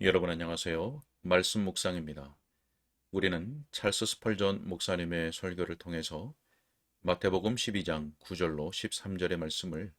여러분 안녕하세요. 말씀 묵상입니다. 우리는 찰스 스펄전 목사님의 설교를 통해서 마태복음 12장 9절로 13절의 말씀을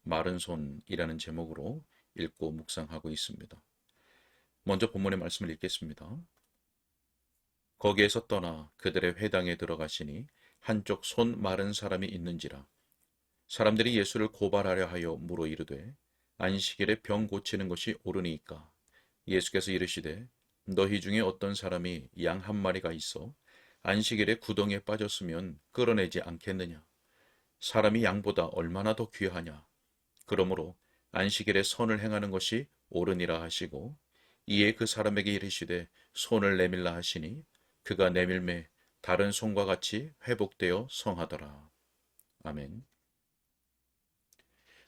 마른 손이라는 제목으로 읽고 묵상하고 있습니다. 먼저 본문의 말씀을 읽겠습니다. 거기에서 떠나 그들의 회당에 들어가시니 한쪽 손 마른 사람이 있는지라. 사람들이 예수를 고발하려 하여 물어 이르되 안식일에 병 고치는 것이 옳으니까. 예수께서 이르시되 너희 중에 어떤 사람이 양 한 마리가 있어 안식일에 구덩이에 빠졌으면 끌어내지 않겠느냐. 사람이 양보다 얼마나 더 귀하냐. 그러므로 안식일에 선을 행하는 것이 옳으니라 하시고 이에 그 사람에게 이르시되 손을 내밀라 하시니 그가 내밀매 다른 손과 같이 회복되어 성하더라. 아멘.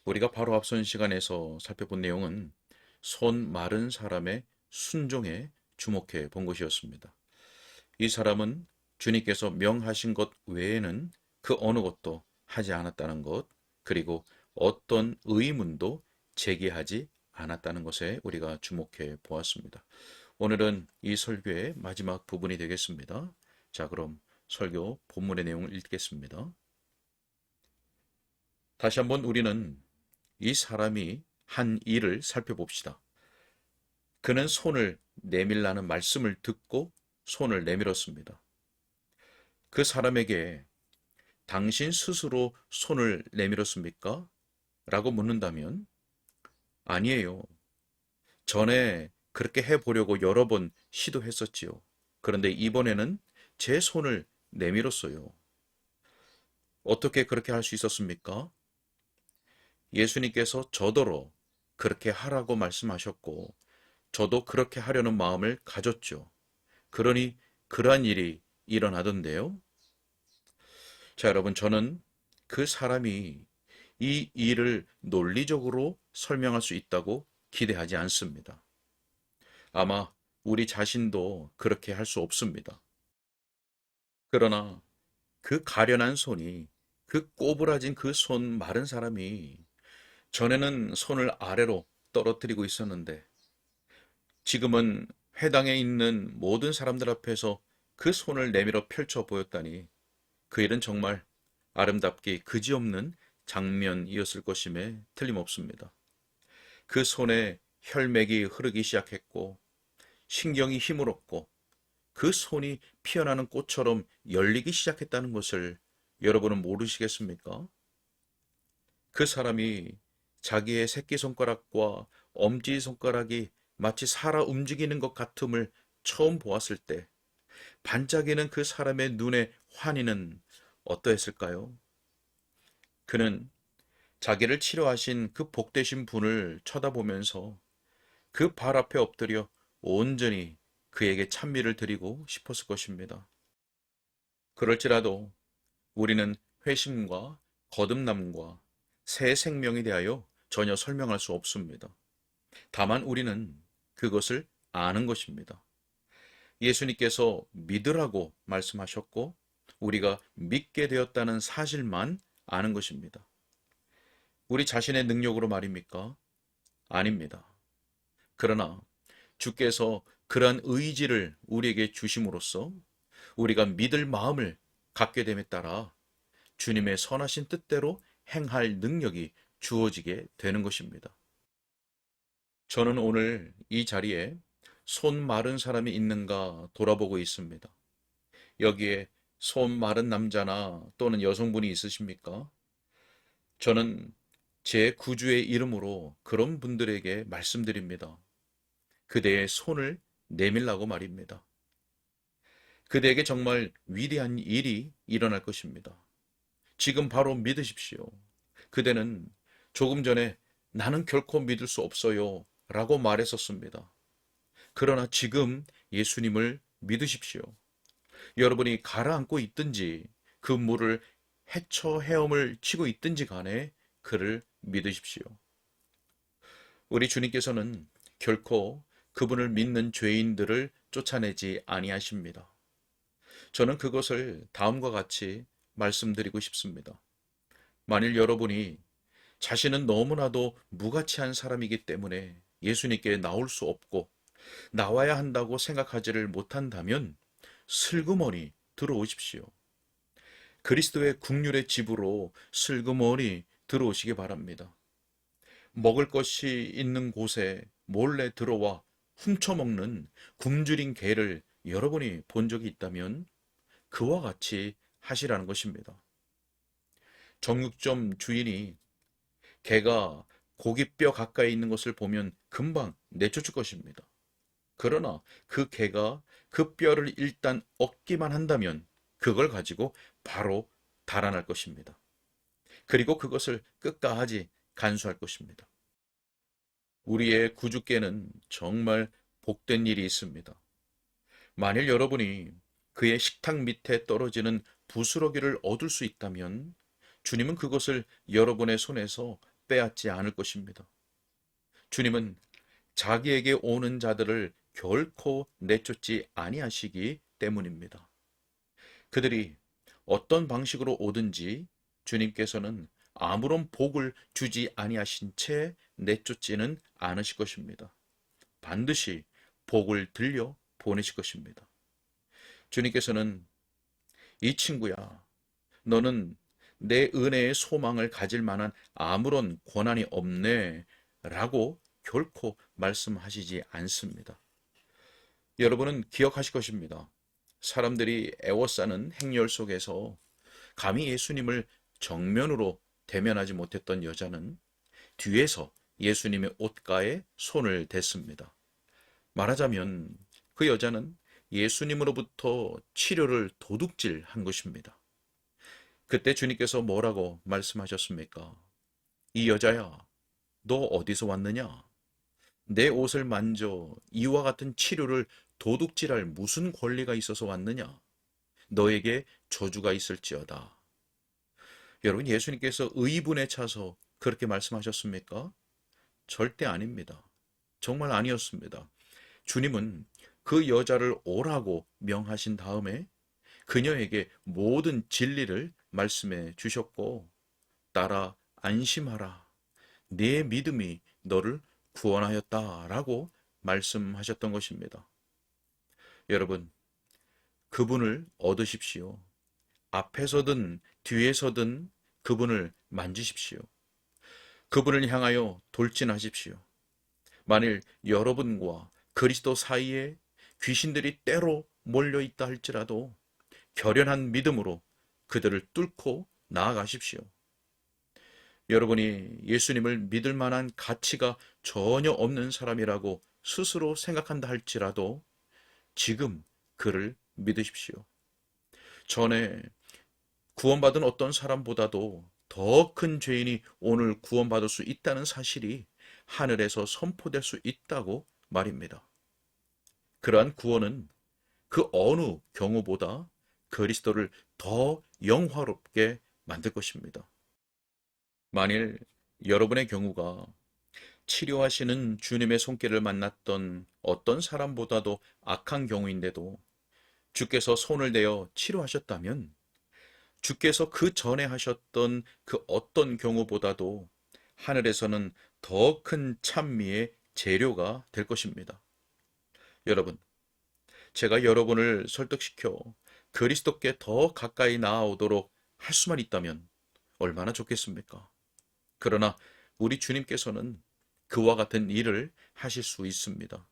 우리가 바로 앞선 시간에서 살펴본 내용은 손 마른 사람의 순종에 주목해 본 것이었습니다. 이 사람은 주님께서 명하신 것 외에는 그 어느 것도 하지 않았다는 것, 그리고 어떤 의문도 제기하지 않았다는 것에 우리가 주목해 보았습니다. 오늘은 이 설교의 마지막 부분이 되겠습니다. 자, 그럼 설교 본문의 내용을 읽겠습니다. 다시 한번 우리는 이 사람이 한 일을 살펴봅시다. 그는 손을 내밀라는 말씀을 듣고 손을 내밀었습니다. 그 사람에게 당신 스스로 손을 내밀었습니까? 라고 묻는다면 아니에요. 전에 그렇게 해보려고 여러 번 시도했었지요. 그런데 이번에는 제 손을 내밀었어요. 어떻게 그렇게 할 수 있었습니까? 예수님께서 저더러 그렇게 하라고 말씀하셨고 저도 그렇게 하려는 마음을 가졌죠. 그러니 그러한 일이 일어나던데요. 자, 여러분, 저는 그 사람이 이 일을 논리적으로 설명할 수 있다고 기대하지 않습니다. 아마 우리 자신도 그렇게 할 수 없습니다. 그러나 그 가련한 손이, 그 꼬부라진 그 손 마른 사람이 전에는 손을 아래로 떨어뜨리고 있었는데 지금은 회당에 있는 모든 사람들 앞에서 그 손을 내밀어 펼쳐 보였다니 그 일은 정말 아름답기 그지없는 장면이었을 것임에 틀림없습니다. 그 손에 혈맥이 흐르기 시작했고 신경이 힘을 얻고 그 손이 피어나는 꽃처럼 열리기 시작했다는 것을 여러분은 모르시겠습니까? 그 사람이 자기의 새끼손가락과 엄지손가락이 마치 살아 움직이는 것 같음을 처음 보았을 때 반짝이는 그 사람의 눈의 환희는 어떠했을까요? 그는 자기를 치료하신 그 복되신 분을 쳐다보면서 그 발 앞에 엎드려 온전히 그에게 찬미를 드리고 싶었을 것입니다. 그럴지라도 우리는 회심과 거듭남과 새 생명에 대하여 전혀 설명할 수 없습니다. 다만 우리는 그것을 아는 것입니다. 예수님께서 믿으라고 말씀하셨고 우리가 믿게 되었다는 사실만 아는 것입니다. 우리 자신의 능력으로 말입니까? 아닙니다. 그러나 주께서 그러한 의지를 우리에게 주심으로써 우리가 믿을 마음을 갖게 됨에 따라 주님의 선하신 뜻대로 행할 능력이 주어지게 되는 것입니다. 저는 오늘 이 자리에 손 마른 사람이 있는가 돌아보고 있습니다. 여기에 손 마른 남자나 또는 여성분이 있으십니까? 저는 제 구주의 이름으로 그런 분들에게 말씀드립니다. 그대의 손을 내밀라고 말입니다. 그대에게 정말 위대한 일이 일어날 것입니다. 지금 바로 믿으십시오. 그대는 조금 전에 나는 결코 믿을 수 없어요 라고 말했었습니다. 그러나 지금 예수님을 믿으십시오. 여러분이 가라앉고 있든지 그 물을 헤엄을 치고 있든지 간에 그를 믿으십시오. 우리 주님께서는 결코 그분을 믿는 죄인들을 쫓아내지 아니하십니다. 저는 그것을 다음과 같이 말씀드리고 싶습니다. 만일 여러분이 자신은 너무나도 무가치한 사람이기 때문에 예수님께 나올 수 없고 나와야 한다고 생각하지를 못한다면 슬그머니 들어오십시오. 그리스도의 국률의 집으로 슬그머니 들어오시기 바랍니다. 먹을 것이 있는 곳에 몰래 들어와 훔쳐먹는 굶주린 개를 여러분이 본 적이 있다면 그와 같이 하시라는 것입니다. 정육점 주인이 개가 고깃뼈 가까이 있는 것을 보면 금방 내쫓을 것입니다. 그러나 그 개가 그 뼈를 일단 얻기만 한다면 그걸 가지고 바로 달아날 것입니다. 그리고 그것을 끝까지 간수할 것입니다. 우리의 구주께는 정말 복된 일이 있습니다. 만일 여러분이 그의 식탁 밑에 떨어지는 부스러기를 얻을 수 있다면 주님은 그것을 여러분의 손에서 빼앗지 않을 것입니다. 주님은 자기에게 오는 자들을 결코 내쫓지 아니하시기 때문입니다. 그들이 어떤 방식으로 오든지 주님께서는 아무런 복을 주지 아니하신 채 내쫓지는 않으실 것입니다. 반드시 복을 들려 보내실 것입니다. 주님께서는 이 친구야, 너는 내 은혜의 소망을 가질 만한 아무런 권한이 없네 라고 결코 말씀하시지 않습니다. 여러분은 기억하실 것입니다. 사람들이 애워싸는 행렬 속에서 감히 예수님을 정면으로 대면하지 못했던 여자는 뒤에서 예수님의 옷가에 손을 댔습니다. 말하자면 그 여자는 예수님으로부터 치료를 도둑질한 것입니다. 그때 주님께서 뭐라고 말씀하셨습니까? 이 여자야, 너 어디서 왔느냐? 내 옷을 만져 이와 같은 치료를 도둑질할 무슨 권리가 있어서 왔느냐? 너에게 저주가 있을지어다. 여러분, 예수님께서 의분에 차서 그렇게 말씀하셨습니까? 절대 아닙니다. 정말 아니었습니다. 주님은 그 여자를 오라고 명하신 다음에 그녀에게 모든 진리를 말씀해 주셨고, 따라 안심하라. 네 믿음이 너를 구원하였다라고 말씀하셨던 것입니다. 여러분, 그분을 얻으십시오. 앞에서든 뒤에서든 그분을 만지십시오. 그분을 향하여 돌진하십시오. 만일 여러분과 그리스도 사이에 귀신들이 때로 몰려있다 할지라도 결연한 믿음으로 그들을 뚫고 나아가십시오. 여러분이 예수님을 믿을 만한 가치가 전혀 없는 사람이라고 스스로 생각한다 할지라도 지금 그를 믿으십시오. 전에 구원받은 어떤 사람보다도 더 큰 죄인이 오늘 구원받을 수 있다는 사실이 하늘에서 선포될 수 있다고 말입니다. 그러한 구원은 그 어느 경우보다 그리스도를 더 영화롭게 만들 것입니다. 만일 여러분의 경우가 치료하시는 주님의 손길을 만났던 어떤 사람보다도 악한 경우인데도 주께서 손을 대어 치료하셨다면 주께서 그 전에 하셨던 그 어떤 경우보다도 하늘에서는 더 큰 찬미의 재료가 될 것입니다. 여러분, 제가 여러분을 설득시켜 그리스도께 더 가까이 나아오도록 할 수만 있다면 얼마나 좋겠습니까? 그러나 우리 주님께서는 그와 같은 일을 하실 수 있습니다.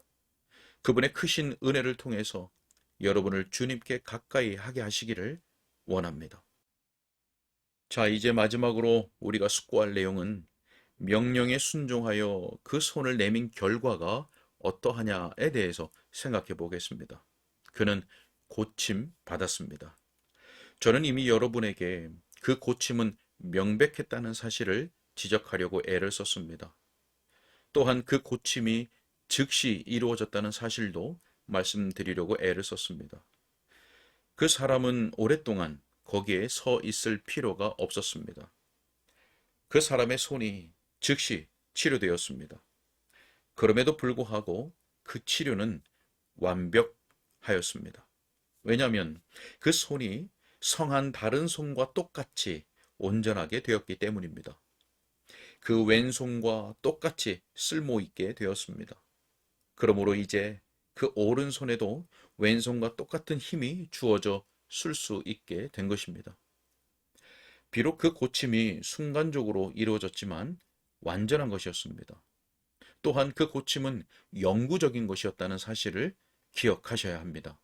그분의 크신 은혜를 통해서 여러분을 주님께 가까이 하게 하시기를 원합니다. 자, 이제 마지막으로 우리가 숙고할 내용은 명령에 순종하여 그 손을 내민 결과가 어떠하냐에 대해서 생각해 보겠습니다. 그는 고침 받았습니다. 저는 이미 여러분에게 그 고침은 명백했다는 사실을 지적하려고 애를 썼습니다. 또한 그 고침이 즉시 이루어졌다는 사실도 말씀드리려고 애를 썼습니다. 그 사람은 오랫동안 거기에 서 있을 필요가 없었습니다. 그 사람의 손이 즉시 치료되었습니다. 그럼에도 불구하고 그 치료는 완벽하였습니다. 왜냐하면 그 손이 성한 다른 손과 똑같이 온전하게 되었기 때문입니다. 그 왼손과 똑같이 쓸모있게 되었습니다. 그러므로 이제 그 오른손에도 왼손과 똑같은 힘이 주어져 쓸 수 있게 된 것입니다. 비록 그 고침이 순간적으로 이루어졌지만 완전한 것이었습니다. 또한 그 고침은 영구적인 것이었다는 사실을 기억하셔야 합니다.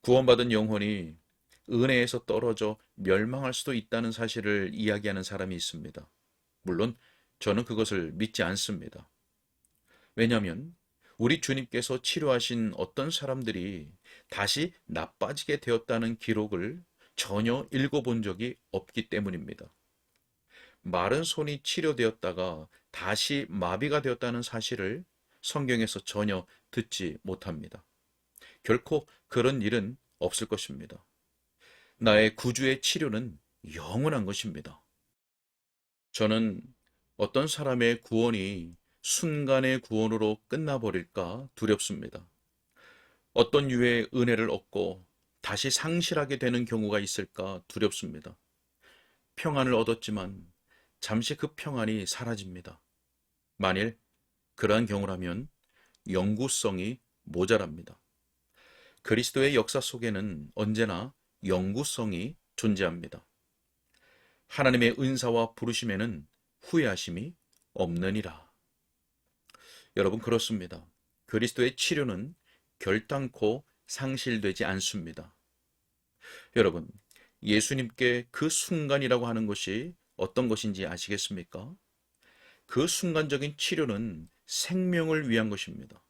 구원받은 영혼이 은혜에서 떨어져 멸망할 수도 있다는 사실을 이야기하는 사람이 있습니다. 물론 저는 그것을 믿지 않습니다. 왜냐하면 우리 주님께서 치료하신 어떤 사람들이 다시 나빠지게 되었다는 기록을 전혀 읽어본 적이 없기 때문입니다. 마른 손이 치료되었다가 다시 마비가 되었다는 사실을 성경에서 전혀 듣지 못합니다. 결코 그런 일은 없을 것입니다. 나의 구주의 치료는 영원한 것입니다. 저는 어떤 사람의 구원이 순간의 구원으로 끝나버릴까 두렵습니다. 어떤 유의 은혜를 얻고 다시 상실하게 되는 경우가 있을까 두렵습니다. 평안을 얻었지만 잠시 그 평안이 사라집니다. 만일 그러한 경우라면 영구성이 모자랍니다. 그리스도의 역사 속에는 언제나 영구성이 존재합니다. 하나님의 은사와 부르심에는 후회하심이 없느니라. 여러분, 그렇습니다. 그리스도의 치료는 결단코 상실되지 않습니다. 여러분, 예수님께 그 순간이라고 하는 것이 어떤 것인지 아시겠습니까? 그 순간적인 치료는 생명을 위한 것입니다.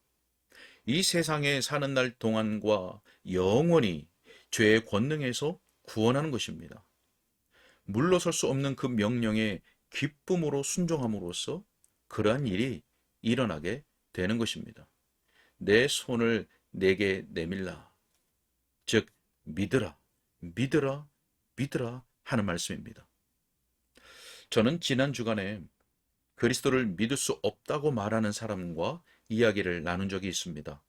이 세상에 사는 날 동안과 영원히 죄의 권능에서 구원하는 것입니다. 물러설 수 없는 그 명령에 기쁨으로 순종함으로써 그러한 일이 일어나게 되는 것입니다. 내 손을 내게 내밀라. 즉, 믿으라, 믿으라, 믿으라 하는 말씀입니다. 저는 지난 주간에 그리스도를 믿을 수 없다고 말하는 사람과 이야기를 나눈 적이 있습니다.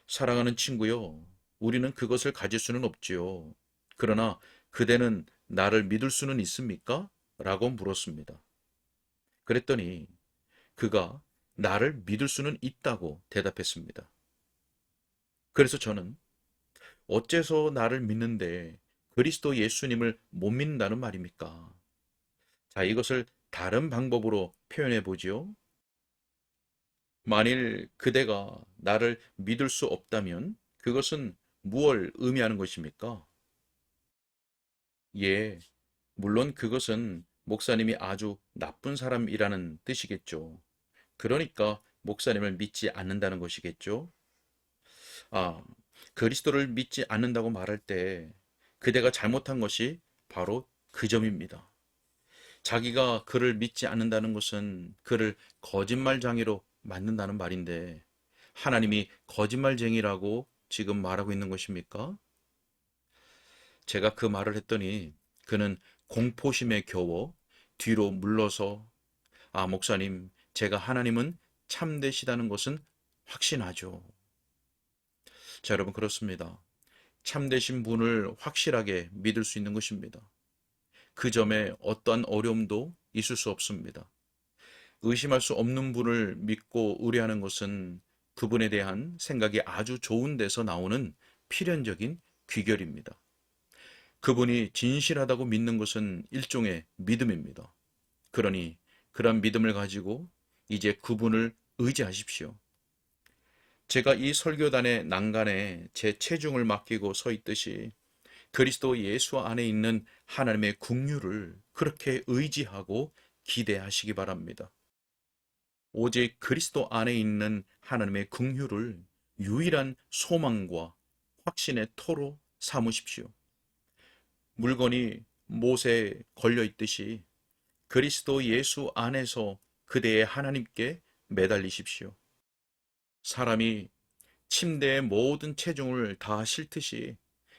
사랑하는 친구요, 우리는 그것을 가질 수는 없지요. 그러나 그대는 나를 믿을 수는 있습니까? 라고 물었습니다. 그랬더니 그가 나를 믿을 수는 있다고 대답했습니다. 그래서 저는 어째서 나를 믿는데 그리스도 예수님을 못 믿는다는 말입니까? 자, 이것을 다른 방법으로 표현해 보지요. 만일 그대가 나를 믿을 수 없다면 그것은 무엇을 의미하는 것입니까? 예, 물론 그것은 목사님이 아주 나쁜 사람이라는 뜻이겠죠. 그러니까 목사님을 믿지 않는다는 것이겠죠. 아, 그리스도를 믿지 않는다고 말할 때 그대가 잘못한 것이 바로 그 점입니다. 자기가 그를 믿지 않는다는 것은 그를 거짓말쟁이로 만든다는 말인데 하나님이 거짓말쟁이라고 지금 말하고 있는 것입니까? 제가 그 말을 했더니 그는 공포심에 겨워 뒤로 물러서 목사님, 제가 하나님은 참되시다는 것은 확신하죠. 자, 여러분, 그렇습니다. 참되신 분을 확실하게 믿을 수 있는 것입니다. 그 점에 어떠한 어려움도 있을 수 없습니다. 의심할 수 없는 분을 믿고 의뢰하는 것은 그분에 대한 생각이 아주 좋은 데서 나오는 필연적인 귀결입니다. 그분이 진실하다고 믿는 것은 일종의 믿음입니다. 그러니 그런 믿음을 가지고 이제 그분을 의지하십시오. 제가 이 설교단의 난간에 제 체중을 맡기고 서 있듯이 그리스도 예수 안에 있는 하나님의 긍휼을 그렇게 의지하고 기대하시기 바랍니다. 오직 그리스도 안에 있는 하나님의 긍휼을 유일한 소망과 확신의 토로 삼으십시오. 물건이 못에 걸려 있듯이 그리스도 예수 안에서 그대의 하나님께 매달리십시오. 사람이 침대의 모든 체중을 다 싣듯이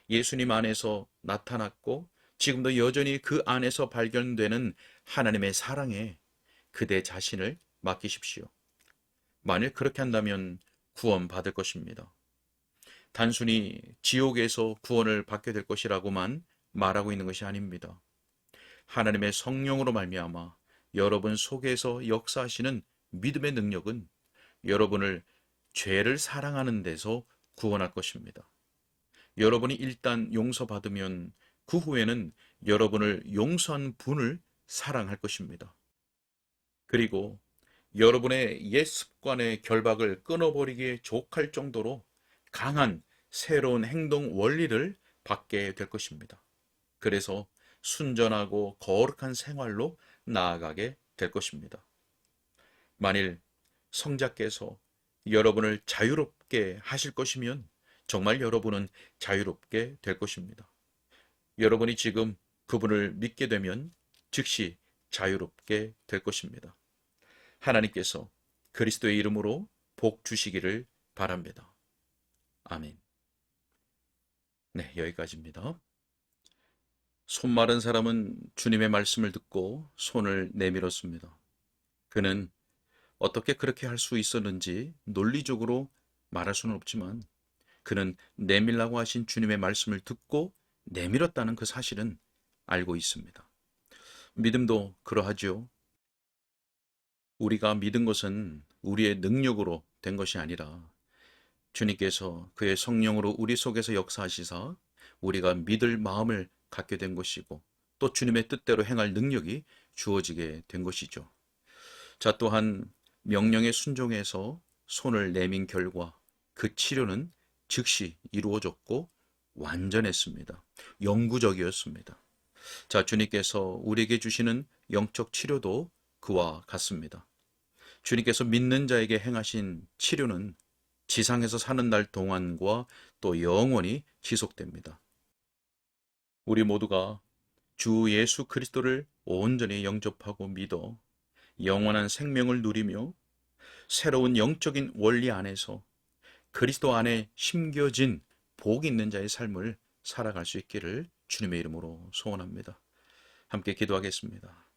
예수님 안에서 나타났고 지금도 여전히 그 안에서 발견되는 하나님의 사랑에 그대 자신을 맡기십시오. 만일 그렇게 한다면 구원받을 것입니다. 단순히 지옥에서 구원을 받게 될 것이라고만 말하고 있는 것이 아닙니다. 하나님의 성령으로 말미암아 여러분 속에서 역사하시는 믿음의 능력은 여러분을 죄를 사랑하는 데서 구원할 것입니다. 여러분이 일단 용서받으면 그 후에는 여러분을 용서한 분을 사랑할 것입니다. 그리고 여러분의 옛 습관의 결박을 끊어버리기에 족할 정도로 강한 새로운 행동 원리를 받게 될 것입니다. 그래서 순전하고 거룩한 생활로 나아가게 될 것입니다. 만일 성자께서 여러분을 자유롭게 하실 것이면 정말 여러분은 자유롭게 될 것입니다. 여러분이 지금 그분을 믿게 되면 즉시 자유롭게 될 것입니다. 하나님께서 그리스도의 이름으로 복 주시기를 바랍니다. 아멘. 네, 여기까지입니다. 손 마른 사람은 주님의 말씀을 듣고 손을 내밀었습니다. 그는 어떻게 그렇게 할 수 있었는지 논리적으로 말할 수는 없지만 그는 내밀라고 하신 주님의 말씀을 듣고 내밀었다는 그 사실은 알고 있습니다. 믿음도 그러하지요. 우리가 믿은 것은 우리의 능력으로 된 것이 아니라 주님께서 그의 성령으로 우리 속에서 역사하시사 우리가 믿을 마음을 갖게 된 것이고 또 주님의 뜻대로 행할 능력이 주어지게 된 것이죠. 자, 또한 명령에 순종해서 손을 내민 결과 그 치료는 즉시 이루어졌고 완전했습니다. 영구적이었습니다. 자, 주님께서 우리에게 주시는 영적 치료도 그와 같습니다. 주님께서 믿는 자에게 행하신 치료는 지상에서 사는 날 동안과 또 영원히 지속됩니다. 우리 모두가 주 예수 그리스도를 온전히 영접하고 믿어 영원한 생명을 누리며 새로운 영적인 원리 안에서 그리스도 안에 심겨진 복 있는 자의 삶을 살아갈 수 있기를 주님의 이름으로 소원합니다. 함께 기도하겠습니다.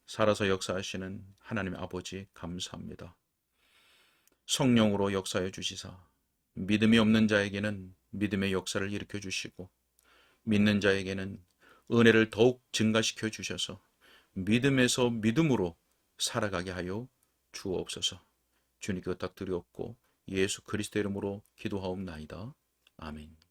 살아서 역사하시는 하나님 아버지 감사합니다. 성령으로 역사해 주시사 믿음이 없는 자에게는 믿음의 역사를 일으켜 주시고 믿는 자에게는 은혜를 더욱 증가시켜 주셔서 믿음에서 믿음으로 살아가게 하여 주옵소서. 주님께 부탁드리옵고 예수 그리스도 이름으로 기도하옵나이다. 아멘.